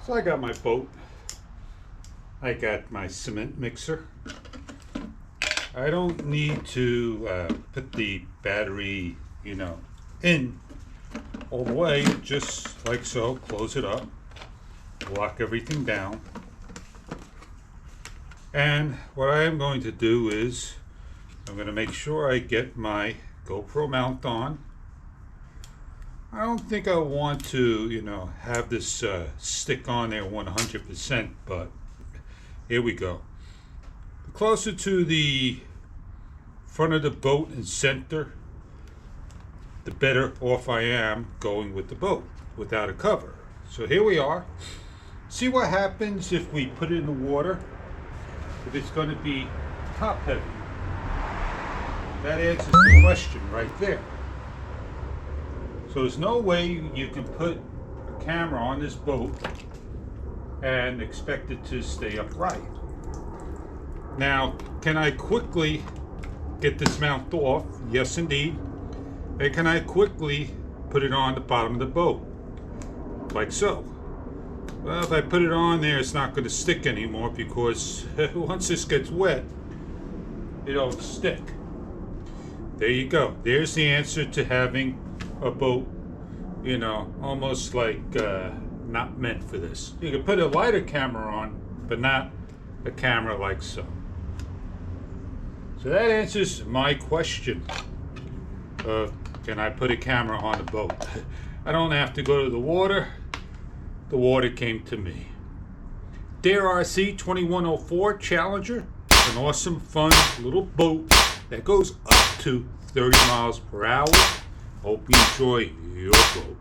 So I got my boat. I got my cement mixer. I don't need to put the battery, in all the way, just like so. Close it up, lock everything down. And what I am going to do is I'm going to make sure I get my GoPro mount on. I don't think I want to, have this stick on there 100%, but here we go. The closer to the front of the boat and center, the better off I am going with the boat without a cover. So here we are. See what happens if we put it in the water, if it's going to be top heavy. That answers the question right there. So there's no way you can put a camera on this boat and expect it to stay upright. Now, can I quickly get this mount off? Yes, indeed. And can I quickly put it on the bottom of the boat? Like so. Well, if I put it on there, it's not going to stick anymore because once this gets wet, it'll stick. There you go. There's the answer to having a boat, almost like not meant for this. You can put a lighter camera on, but not a camera like so. So that answers my question of can I put a camera on the boat? I don't have to go to the water. The water came to me. Deerc 2104 Challenger, an awesome, fun little boat that goes up to 30 miles per hour. Hope you enjoy your boat.